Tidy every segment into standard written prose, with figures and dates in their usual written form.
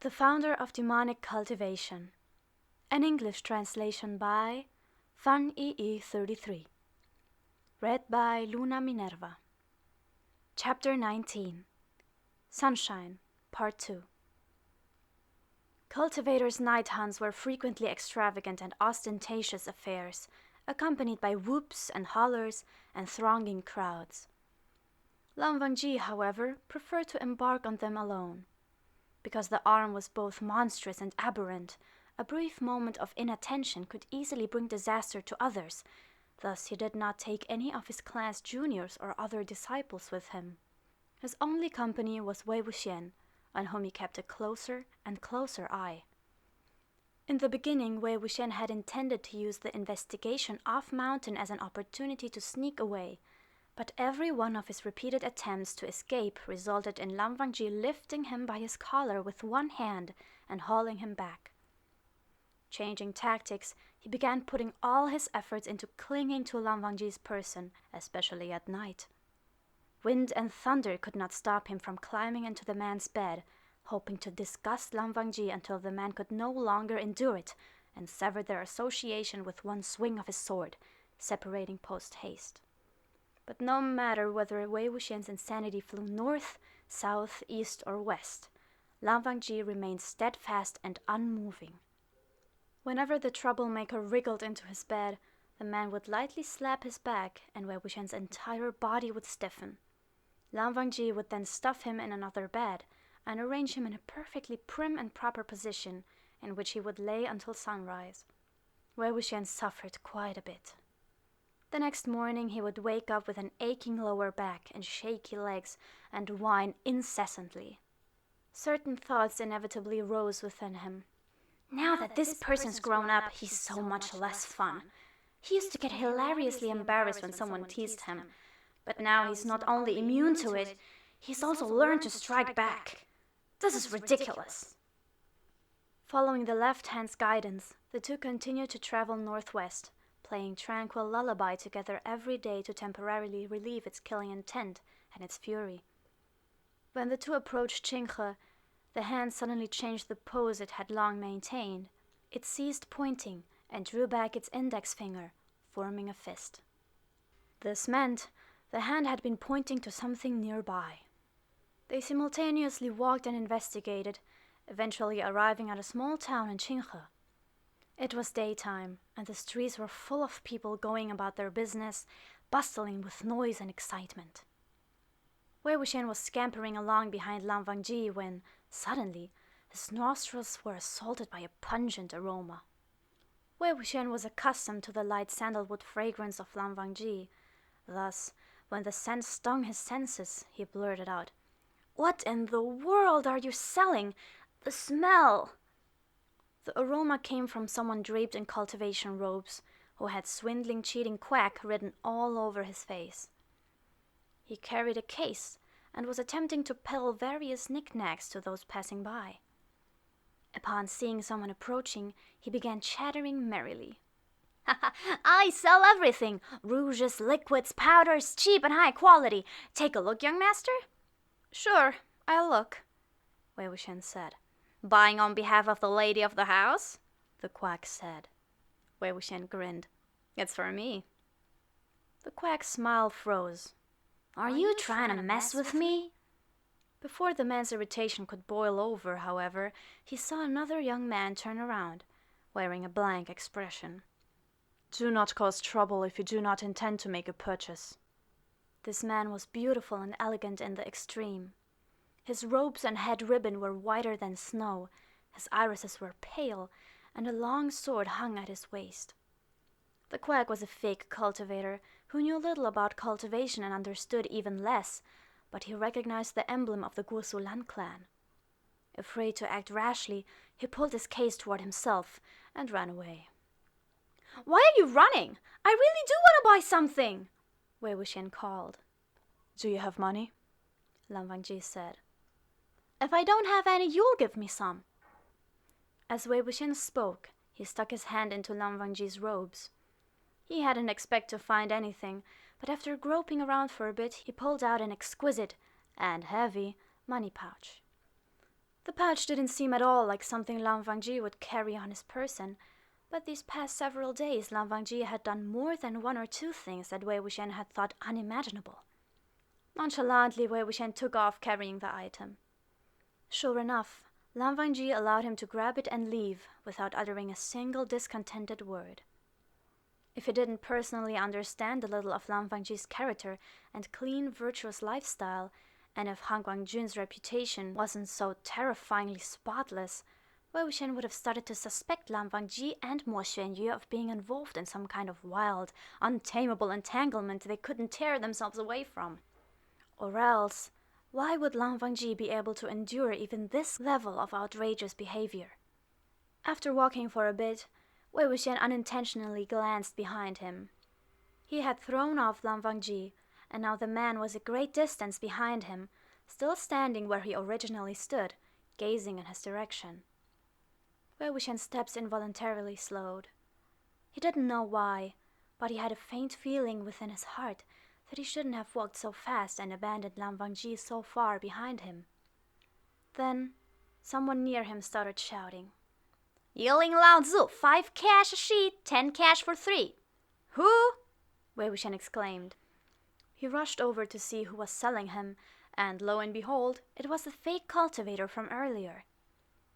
The Founder of Demonic Cultivation. An English translation by Fan EE 33. Read by Luna Minerva. Chapter 19. Sunshine, Part 2. Cultivators' night hunts were frequently extravagant and ostentatious affairs, accompanied by whoops and hollers and thronging crowds. Wangji, however, preferred to embark on them alone. Because the arm was both monstrous and aberrant, a brief moment of inattention could easily bring disaster to others. Thus he did not take any of his class juniors or other disciples with him. His only company was Wei Wuxian, on whom he kept a closer and closer eye. In the beginning, Wei Wuxian had intended to use the investigation off-mountain as an opportunity to sneak away, but every one of his repeated attempts to escape resulted in Wangji lifting him by his collar with one hand and hauling him back. Changing tactics, he began putting all his efforts into clinging to Wangji's person, especially at night. Wind and thunder could not stop him from climbing into the man's bed, hoping to disgust Wangji until the man could no longer endure it and sever their association with one swing of his sword, separating post-haste. But no matter whether Wei Wuxian's insanity flew north, south, east, or west, Wangji remained steadfast and unmoving. Whenever the troublemaker wriggled into his bed, the man would lightly slap his back, and Wei Wuxian's entire body would stiffen. Wangji would then stuff him in another bed and arrange him in a perfectly prim and proper position, in which he would lay until sunrise. Wei Wuxian suffered quite a bit. The next morning he would wake up with an aching lower back and shaky legs and whine incessantly. Certain thoughts inevitably rose within him. Now that this person's grown up, he's so much less fun. He used to get hilariously embarrassed when someone teased him, but now he's not only immune to it, he's also learned to strike back. This is ridiculous. Following the left hand's guidance, the two continued to travel northwest, playing tranquil lullaby together every day to temporarily relieve its killing intent and its fury. When the two approached Qinghe, the hand suddenly changed the pose it had long maintained. It ceased pointing and drew back its index finger, forming a fist. This meant the hand had been pointing to something nearby. They simultaneously walked and investigated, eventually arriving at a small town in Qinghe. It was daytime, and the streets were full of people going about their business, bustling with noise and excitement. Wei Wuxian was scampering along behind Wangji when, suddenly, his nostrils were assaulted by a pungent aroma. Wei Wuxian was accustomed to the light sandalwood fragrance of Wangji. Thus, when the scent stung his senses, he blurted out, "What in the world are you selling? The smell!" The aroma came from someone draped in cultivation robes, who had swindling, cheating quack written all over his face. He carried a case and was attempting to peddle various knickknacks to those passing by. Upon seeing someone approaching, he began chattering merrily. "I sell everything! Rouges, liquids, powders, cheap and high quality. Take a look, young master?" "Sure, I'll look," Wei Wuxian said. "Buying on behalf of the lady of the house?" the quack said. Wei Wuxian grinned. "It's for me." The quack's smile froze. Are you trying to mess with me?" Before the man's irritation could boil over, however, he saw another young man turn around, wearing a blank expression. "Do not cause trouble if you do not intend to make a purchase." This man was beautiful and elegant in the extreme. His robes and head ribbon were whiter than snow, his irises were pale, and a long sword hung at his waist. The quack was a fake cultivator who knew little about cultivation and understood even less, but he recognized the emblem of the Guosulan clan. Afraid to act rashly, he pulled his case toward himself and ran away. "Why are you running? I really do want to buy something!" Wei Wuxian called. "Do you have money?" Wangji said. "If I don't have any, you'll give me some." As Wei Wuxian spoke, he stuck his hand into Wangji's robes. He hadn't expected to find anything, but after groping around for a bit, he pulled out an exquisite, and heavy, money pouch. The pouch didn't seem at all like something Lan Wangji would carry on his person, but these past several days Lan Wangji had done more than one or two things that Wei Wuxian had thought unimaginable. Nonchalantly, Wei Wuxian took off carrying the item. Sure enough, Lan Wangji allowed him to grab it and leave without uttering a single discontented word. If he didn't personally understand a little of Lan Wangji's character and clean, virtuous lifestyle, and if Han Guangjun's reputation wasn't so terrifyingly spotless, Wei Wuxian would have started to suspect Lan Wangji and Mo Xuanyu of being involved in some kind of wild, untamable entanglement they couldn't tear themselves away from. Or else, why would Lan Wangji be able to endure even this level of outrageous behavior? After walking for a bit, Wei Wuxian unintentionally glanced behind him. He had thrown off Lan Wangji, and now the man was a great distance behind him, still standing where he originally stood, gazing in his direction. Wei Wuxian's steps involuntarily slowed. He didn't know why, but he had a faint feeling within his heart that he shouldn't have walked so fast and abandoned Lan Wangji so far behind him. Then, someone near him started shouting. "Yiling Lao Zu, 5 cash a sheet, 10 cash for 3. Who?" Wei Wuxian exclaimed. He rushed over to see who was selling him, and lo and behold, it was the fake cultivator from earlier.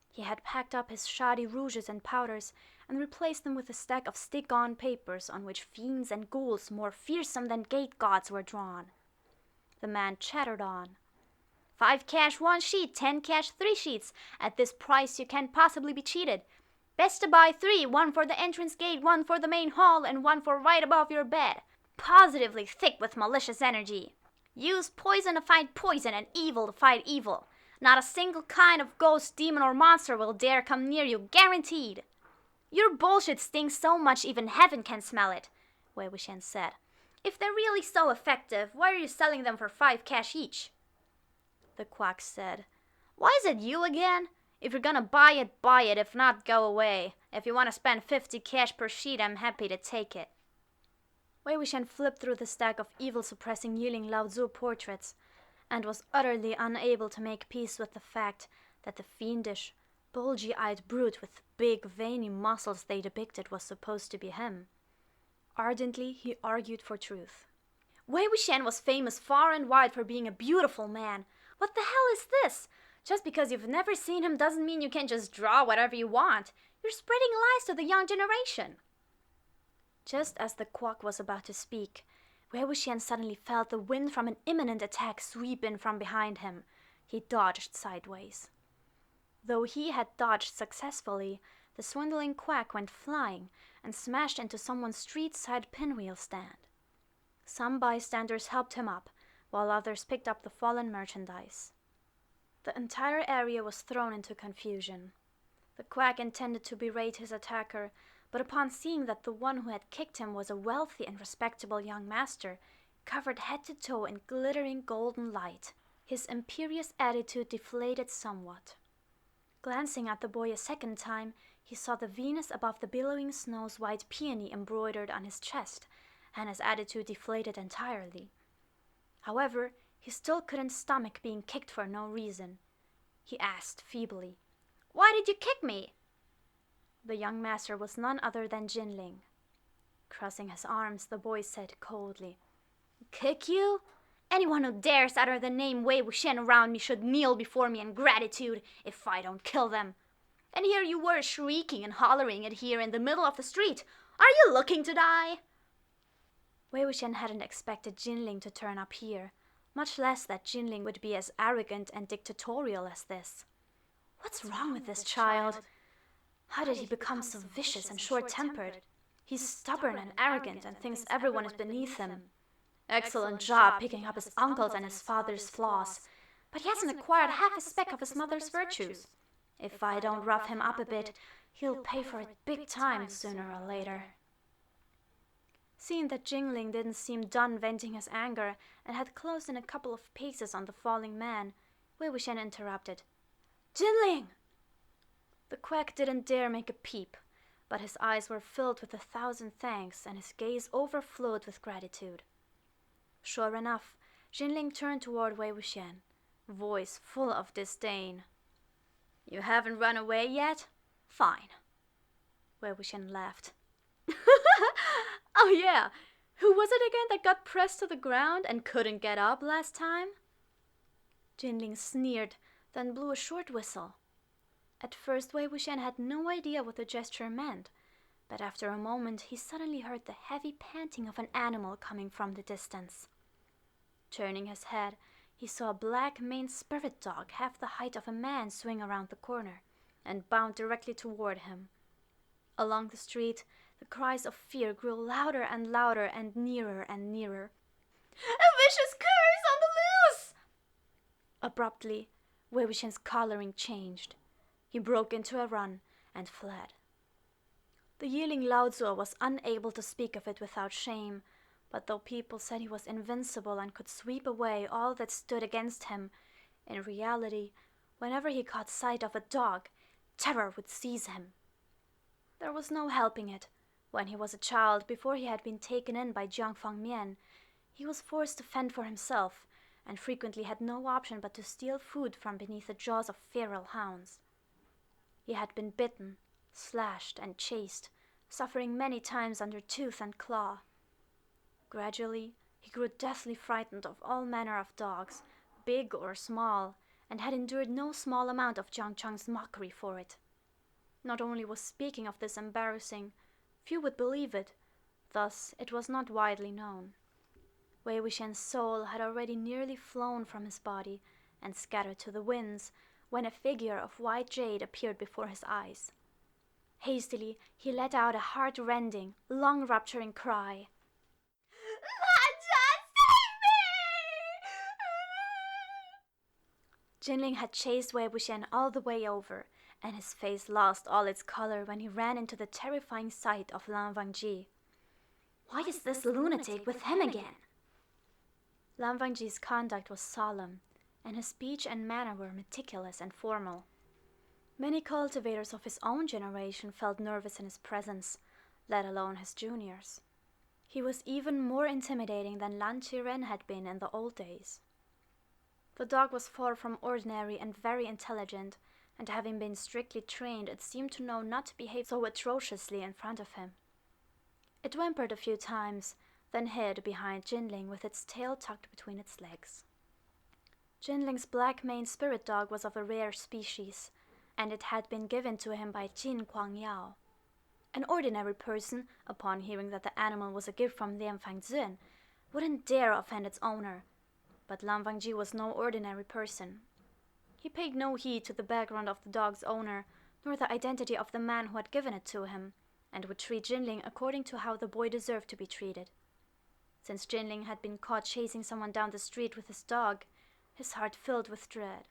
He had packed up his shoddy rouges and powders and replaced them with a stack of stick-on papers on which fiends and ghouls more fearsome than gate gods were drawn. The man chattered on. 5 cash 1 sheet, 10 cash 3 sheets. At this price you can't possibly be cheated. Best to buy 3, 1 for the entrance gate, 1 for the main hall, and 1 for right above your bed. Positively thick with malicious energy. Use poison to fight poison and evil to fight evil. Not a single kind of ghost, demon, or monster will dare come near you, guaranteed. Your bullshit stinks so much even heaven can smell it, Wei Wuxian said. If they're really so effective, why are you selling them for 5 cash each? The quack said, Why is it you again? If you're gonna buy it, buy it. If not, go away. If you want to spend 50 cash per sheet, I'm happy to take it. Wei Wuxian flipped through the stack of evil-suppressing Yiling Lao Zu portraits and was utterly unable to make peace with the fact that the fiendish, bulgy-eyed brute with big, veiny muscles they depicted was supposed to be him. Ardently, he argued for truth. Wei Wuxian was famous far and wide for being a beautiful man. What the hell is this? Just because you've never seen him doesn't mean you can just draw whatever you want. You're spreading lies to the young generation. Just as the quack was about to speak, Wei Wuxian suddenly felt the wind from an imminent attack sweep in from behind him. He dodged sideways. Though he had dodged successfully, the swindling quack went flying and smashed into someone's street-side pinwheel stand. Some bystanders helped him up, while others picked up the fallen merchandise. The entire area was thrown into confusion. The quack intended to berate his attacker, but upon seeing that the one who had kicked him was a wealthy and respectable young master, covered head to toe in glittering golden light, his imperious attitude deflated somewhat. Glancing at the boy a second time, he saw the Venus above the billowing snow's white peony embroidered on his chest, and his attitude deflated entirely. However, he still couldn't stomach being kicked for no reason. He asked feebly, Why did you kick me? The young master was none other than Jinling. Crossing his arms, the boy said coldly, Kick you? Anyone who dares utter the name Wei Wuxian around me should kneel before me in gratitude if I don't kill them. And here you were shrieking and hollering it here in the middle of the street. Are you looking to die? Wei Wuxian hadn't expected Jinling to turn up here, much less that Jinling would be as arrogant and dictatorial as this. What's wrong with this child? How did he become so vicious and short-tempered? He's stubborn and arrogant and thinks everyone is beneath him. Excellent job picking up his uncle's and his father's flaws, but he hasn't acquired half a speck of his mother's virtues. If I don't rough him up a bit, he'll pay for it big time sooner or later. Seeing that Jingling didn't seem done venting his anger and had closed in a couple of paces on the falling man, Wei Wuxian interrupted. Jinling! The quack didn't dare make a peep, but his eyes were filled with 1,000 thanks and his gaze overflowed with gratitude. Sure enough, Jinling turned toward Wei Wuxian, voice full of disdain. You haven't run away yet? Fine. Wei Wuxian laughed. Oh yeah, who was it again that got pressed to the ground and couldn't get up last time? Jinling sneered, then blew a short whistle. At first Wei Wuxian had no idea what the gesture meant, but after a moment he suddenly heard the heavy panting of an animal coming from the distance. Turning his head, he saw a black-maned spirit dog half the height of a man swing around the corner and bound directly toward him. Along the street, the cries of fear grew louder and louder and nearer and nearer. A vicious curse on the loose! Abruptly, Wei Wuxian's coloring changed. He broke into a run and fled. The yearling Lao Zuo was unable to speak of it without shame, but though people said he was invincible and could sweep away all that stood against him, in reality, whenever he caught sight of a dog, terror would seize him. There was no helping it. When he was a child, before he had been taken in by Jiang Fangmian, he was forced to fend for himself, and frequently had no option but to steal food from beneath the jaws of feral hounds. He had been bitten, slashed, and chased, suffering many times under tooth and claw. Gradually, he grew deathly frightened of all manner of dogs, big or small, and had endured no small amount of Jiang Chang's mockery for it. Not only was speaking of this embarrassing, few would believe it, thus it was not widely known. Wei Wuxian's soul had already nearly flown from his body and scattered to the winds when a figure of white jade appeared before his eyes. Hastily, he let out a heart-rending, lung-rupturing cry. Jinling had chased Wei Wuxian all the way over, and his face lost all its color when he ran into the terrifying sight of Wangji. Why is this lunatic with him again? Wangji's conduct was solemn, and his speech and manner were meticulous and formal. Many cultivators of his own generation felt nervous in his presence, let alone his juniors. He was even more intimidating than Lan Qiren had been in the old days. The dog was far from ordinary and very intelligent, and having been strictly trained, it seemed to know not to behave so atrociously in front of him. It whimpered a few times, then hid behind Jinling with its tail tucked between its legs. Jinling's black-maned spirit dog was of a rare species, and it had been given to him by Jin Kuangyao. An ordinary person, upon hearing that the animal was a gift from Lian Fangzhen, wouldn't dare offend its owner, but Wangji was no ordinary person. He paid no heed to the background of the dog's owner, nor the identity of the man who had given it to him, and would treat Jinling according to how the boy deserved to be treated. Since Jinling had been caught chasing someone down the street with his dog, his heart filled with dread.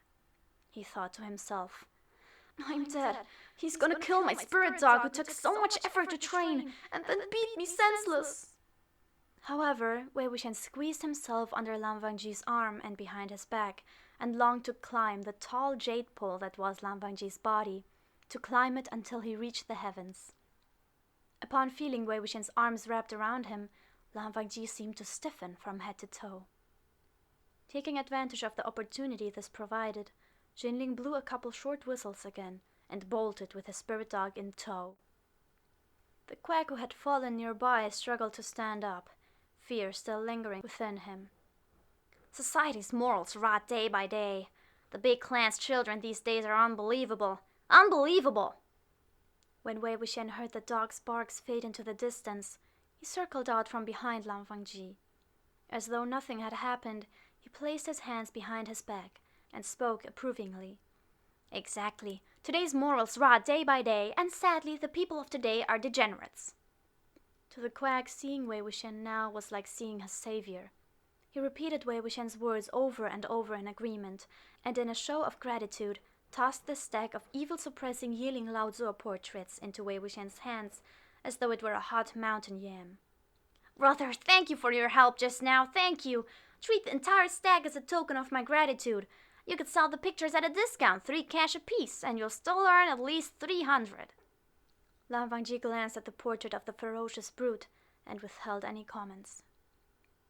He thought to himself, I'm dead. He's gonna kill my spirit dog who took so much effort to train, and then beat me senseless. However, Wei Wuxian squeezed himself under Wangji's arm and behind his back, and longed to climb the tall jade pole that was Wangji's body, to climb it until he reached the heavens. Upon feeling Wei Wuxian's arms wrapped around him, Wangji seemed to stiffen from head to toe. Taking advantage of the opportunity this provided, Jinling blew a couple short whistles again, and bolted with his spirit dog in tow. The quack who had fallen nearby struggled to stand up, fear still lingering within him. Society's morals rot day by day. The big clan's children these days are unbelievable. Unbelievable! When Wei Wuxian heard the dog's barks fade into the distance, he circled out from behind Wangji. As though nothing had happened, he placed his hands behind his back and spoke approvingly. Exactly. Today's morals rot day by day, and sadly the people of today are degenerates. To the quack, seeing Wei Wuxian now was like seeing his savior. He repeated Wei Wuxian's words over and over in agreement, and in a show of gratitude, tossed the stack of evil-suppressing Yiling Lao Zuo portraits into Wei Wuxian's hands, as though it were a hot mountain yam. Brother, thank you for your help just now, thank you! Treat the entire stack as a token of my gratitude. You could sell the pictures at a discount, 3 cash apiece, and you'll still earn at least 300. Wangji glanced at the portrait of the ferocious brute, and withheld any comments.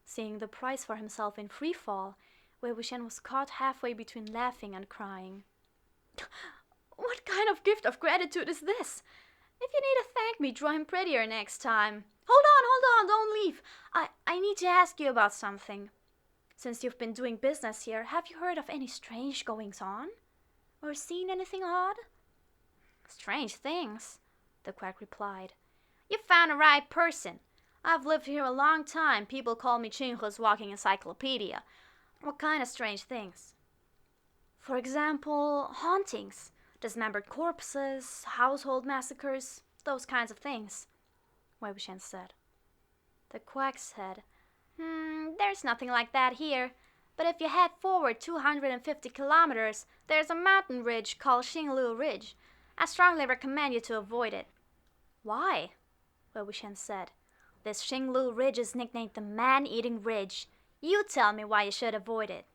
Seeing the prize for himself in free fall, Wei Wuxian was caught halfway between laughing and crying. What kind of gift of gratitude is this? If you need to thank me, draw him prettier next time. Hold on, don't leave. I need to ask you about something. Since you've been doing business here, have you heard of any strange goings-on? Or seen anything odd? Strange things, the quack replied. You found the right person. I've lived here a long time. People call me Qinghe's walking encyclopedia. What kind of strange things? For example, hauntings, dismembered corpses, household massacres, those kinds of things, Wei Wuxian said. The quack said, there's nothing like that here. But if you head forward 250 kilometers, there's a mountain ridge called Xinglu Ridge. I strongly recommend you to avoid it. Why? Wei Wuxian said. This Xinglu Ridge is nicknamed the Man-Eating Ridge. You tell me why you should avoid it.